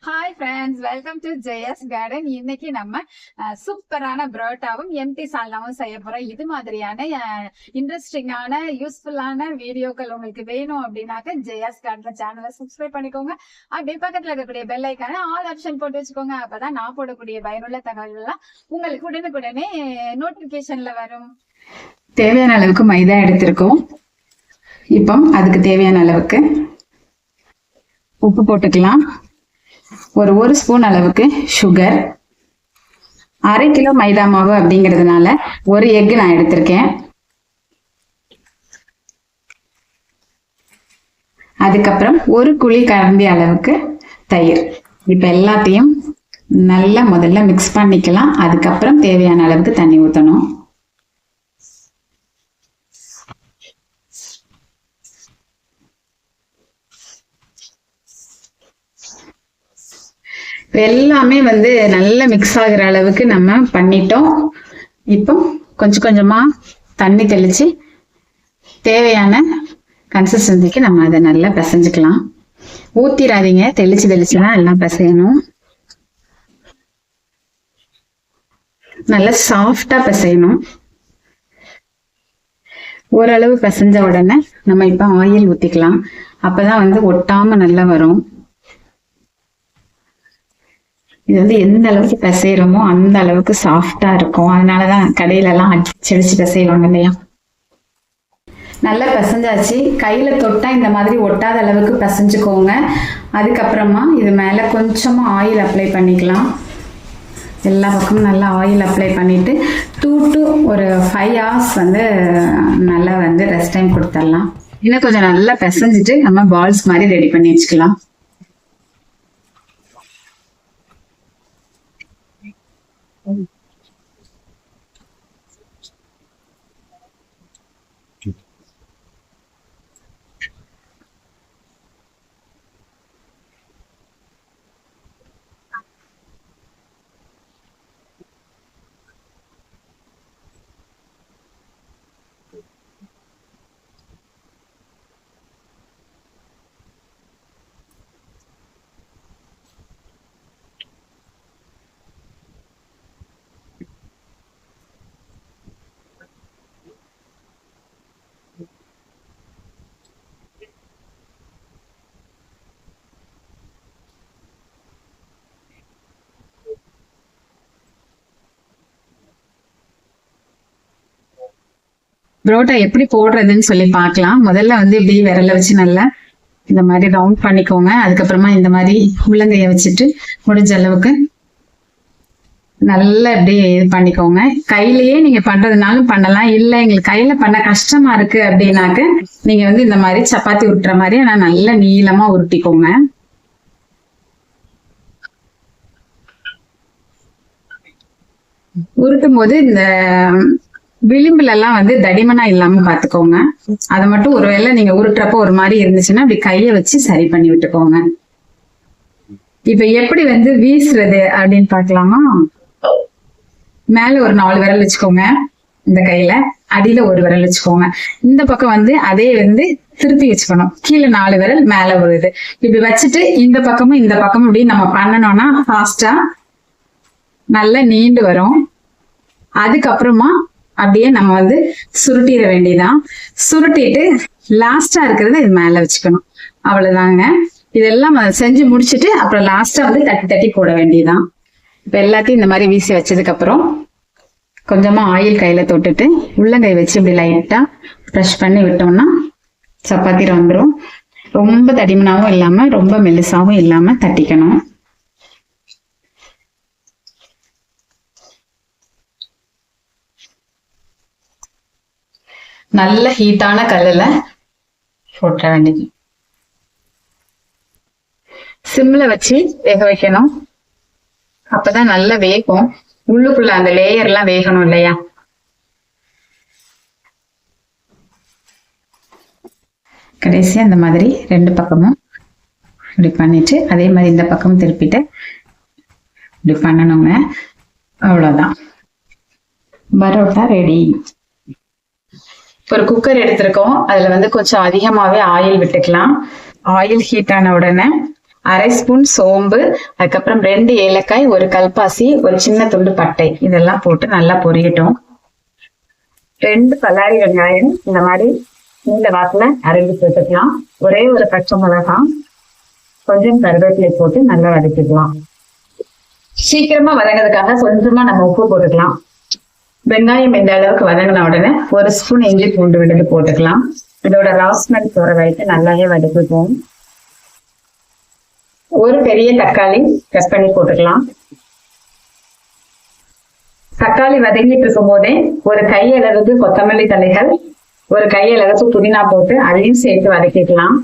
Hi friends, welcome to Jayas garden. இன்னைக்கு நம்ம சூப்பரான பரோட்டாவும் எம்டி சால்னாவும் செய்ய போறோம். இது மாதிரியான இன்ட்ரெஸ்டிங்கான யூஸ்ஃபுல்லான வீடியோக்கள் உங்களுக்கு வேணும் அப்படின்னாக்க ஜெயஸ் கார்டன் சேனலை சப்ஸ்கிரைப் பண்ணிக்கோங்க. அப்படியே பக்கத்துல இருக்கக்கூடிய பெல் ஐக்கான ஆல் ஆப்ஷன் போட்டு வச்சுக்கோங்க. அப்பதான் நான் போடக்கூடிய பயனுள்ள தகவல்கள்லாம் உங்களுக்கு உடனுக்குடனே நோட்டிபிகேஷன்ல வரும். தேவையான அளவுக்கு மைதா எடுத்திருக்கோம். இப்போ அதுக்கு தேவையான அளவுக்கு உப்பு போட்டுக்கலாம். ஒரு ஸ்பூன் அளவுக்கு சுகர், 1/2 கிலோ மைதா மாவு அப்படிங்கிறதுனால ஒரு எக் நான் எடுத்திருக்கேன். அதுக்கப்புறம் ஒரு குழி கரண்டி அளவுக்கு தயிர். இப்ப எல்லாத்தையும் நல்லா முதல்ல மிக்ஸ் பண்ணிக்கலாம். அதுக்கப்புறம் தேவையான அளவுக்கு தண்ணி ஊற்றணும். எல்லாமே நல்லா மிக்ஸ் ஆகுற அளவுக்கு நம்ம பண்ணிட்டோம். இப்போ கொஞ்சம் கொஞ்சமா தண்ணி தெளிச்சு தேவையான கன்சிஸ்டன்சிக்கு நம்ம அதை நல்லா பிசைஞ்சுக்கலாம். ஊத்திராதீங்க, தெளிச்சுதான் எல்லாம் பிசையணும். நல்லா சாஃப்டா பிசையணும். ஓரளவு பிசைஞ்ச உடனே நம்ம இப்ப ஆயில் ஊத்திக்கலாம். அப்பதான் ஒட்டாம நல்லா வரும். இது எந்த அளவுக்கு பிசைறோமோ அந்த அளவுக்கு சாஃப்டா இருக்கும். அதனாலதான் கடையில எல்லாம் அடிச்சு பிசைவாங்க இல்லையா. நல்லா பிசைஞ்சாச்சு. கையில தொட்டா இந்த மாதிரி ஒட்டாத அளவுக்கு பிசைஞ்சுக்கோங்க. அதுக்கப்புறமா இது மேல கொஞ்சமா ஆயில் அப்ளை பண்ணிக்கலாம். எல்லா பக்கமும் நல்லா ஆயில் அப்ளை பண்ணிட்டு 2 to 5 hours நல்லா ரெஸ்ட் டைம் கொடுத்துடலாம். இன்னும் கொஞ்சம் நல்லா பிசைஞ்சிட்டு நம்ம பால்ஸ் மாதிரி ரெடி பண்ணி வச்சுக்கலாம். புரோட்டா எப்படி போடுறதுன்னு சொல்லி பார்க்கலாம். முதல்ல இப்படி விரல வச்சு நல்லா இந்த மாதிரி ரவுண்ட் பண்ணிக்கோங்க. அதுக்கப்புறமா இந்த மாதிரி உள்ளங்கைய வச்சுட்டு முடிஞ்ச அளவுக்கு நல்லா இப்படி இது பண்ணிக்கோங்க. கையிலேயே நீங்க பண்றதுனாலும் பண்ணலாம். இல்ல எங்களுக்கு கையில பண்ண கஷ்டமா இருக்கு அப்படின்னாக்க நீங்க இந்த மாதிரி சப்பாத்தி உருட்டுற மாதிரி ஆனா நல்லா நீளமா உருட்டிக்கோங்க. உருட்டும் போது இந்த விளிம்புல எல்லாம் தடிமனா இல்லாம பாத்துக்கோங்க. அதை மட்டும் ஒருவேளை நீங்க உருட்டுறப்ப ஒரு மாதிரி இருந்துச்சுன்னா அப்படி கைய வச்சு சரி பண்ணி விட்டுக்கோங்க. இப்ப எப்படி வீசுறது அப்படின்னு பாக்கலாமா. மேல ஒரு 4 விரல் வச்சுக்கோங்க. இந்த கையில அடியில ஒரு விரல் வச்சுக்கோங்க. இந்த பக்கம் அதே திருப்பி வச்சுக்கணும். கீழே 4 விரல், மேல ஒரு இது. இப்படி வச்சுட்டு இந்த பக்கமும் இப்படி நம்ம பண்ணணும்னா ஃபாஸ்டா நல்லா நீண்டு வரும். அதுக்கப்புறமா அப்படியே நம்ம சுருட்டிட வேண்டியதான். சுருட்டிட்டு லாஸ்டா இருக்கிறத இது மேல வச்சுக்கணும். அவ்வளவுதாங்க. இதெல்லாம் செஞ்சு முடிச்சுட்டு அப்புறம் லாஸ்டா தட்டி தட்டி போட வேண்டியதான். இப்ப எல்லாத்தையும் இந்த மாதிரி வீசி வச்சதுக்கு அப்புறம் கொஞ்சமா ஆயில் கையில தொட்டுட்டு உள்ளங்கை வச்சு இப்படி லைட்டா ப்ரஷ் பண்ணி விட்டோம்னா சப்பாத்தி வந்துடும். ரொம்ப தடிமனாவும் இல்லாம ரொம்ப மெல்லிசாவும் இல்லாம தட்டிக்கணும். நல்ல ஹீட்டான கல்லுல போட்ட வேண்டியது. சிம்ல வச்சு வேக வைக்கணும். அப்பதான் நல்லா வேகும். உள்ளுக்குள்ள அந்த லேயர் எல்லாம் வேகணும் இல்லையா. கடைசியா இந்த மாதிரி 2 பக்கமும் இப்படி பண்ணிட்டு அதே மாதிரி இந்த பக்கமும் திருப்பிட்டு இப்படி பண்ணணுங்க. அவ்வளவுதான், பரோட்டா ரெடி. ஒரு குக்கர் எடுத்திருக்கோம். அதுல கொஞ்சம் அதிகமாவே ஆயில் விட்டுக்கலாம். ஆயில் ஹீட் ஆன உடனே 1/2 ஸ்பூன் சோம்பு, அதுக்கப்புறம் 2 ஏலக்காய், 1 கல்பாசி, ஒரு சின்ன துண்டு பட்டை இதெல்லாம் போட்டு நல்லா பொரியட்டும். 2 பல்லாரி வெங்காயம் இந்த மாதிரி நீல வாக்குல அரைஞ்சு போட்டுக்கலாம். ஒரே ஒரு பச்சை மிளகாய், கொஞ்சம் கருவேப்பிலை போட்டு நல்லா வதக்கிக்கலாம். சீக்கிரமா வதங்கிறதுக்காக கொஞ்சமா நம்ம உப்பு போட்டுக்கலாம். வெங்காயம் இந்த அளவுக்கு வதங்கின உடனே 1 ஸ்பூன் இஞ்சி பூண்டு விழுது போட்டுக்கலாம். இதோட ராஸ்மெல் போற வரைக்கும் நல்லாவே வதக்கிக்குவோம். ஒரு பெரிய தக்காளி கட் பண்ணி போட்டுக்கலாம். தக்காளி வதங்கிட்டு இருக்கும் போதே ஒரு கையளவுக்கு கொத்தமல்லி தலைகள், ஒரு கையளவுக்கு புதினா போட்டு அதையும் சேர்த்து வதக்கிக்கலாம்.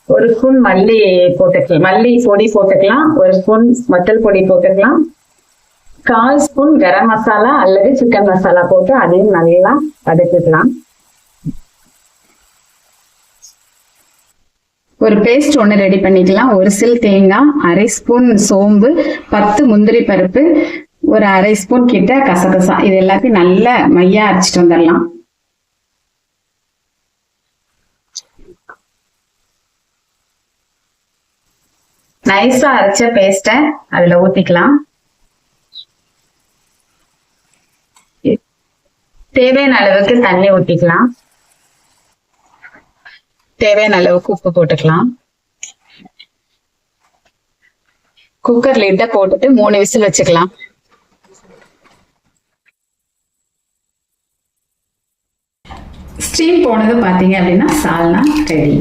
ஒரு ஸ்பூன் மல்லி பொடி போட்டுக்கலாம். 1 ஸ்பூன் வத்தல் பொடி போட்டுக்கலாம். 1/4 ஸ்பூன் கரம் மசாலா அல்லது சிக்கன் மசாலா போட்டு அதையும் நல்லா வதக்கிக்கலாம். ஒரு பேஸ்ட் ஒன்று ரெடி பண்ணிக்கலாம். 1 சில் தேங்காய், 1/2 ஸ்பூன் சோம்பு, 10 முந்திரி பருப்பு, ஒரு 1/2 ஸ்பூன் கிட்ட கசகசா இது எல்லாத்தையும் நல்லா மையா அரைச்சிட்டு வந்துடலாம். நைஸா அரைச்ச பேஸ்ட அதுல ஊத்திக்கலாம். தேவையான அளவுக்கு தண்ணி ஊத்திக்கலாம். தேவையான அளவுக்கு உப்பு போட்டுக்கலாம். குக்கர் லிட்ட போட்டுட்டு 3 விசில் வச்சுக்கலாம். ஸ்டீம் போனது பாத்தீங்க அப்படின்னா சால்னா ரெடி.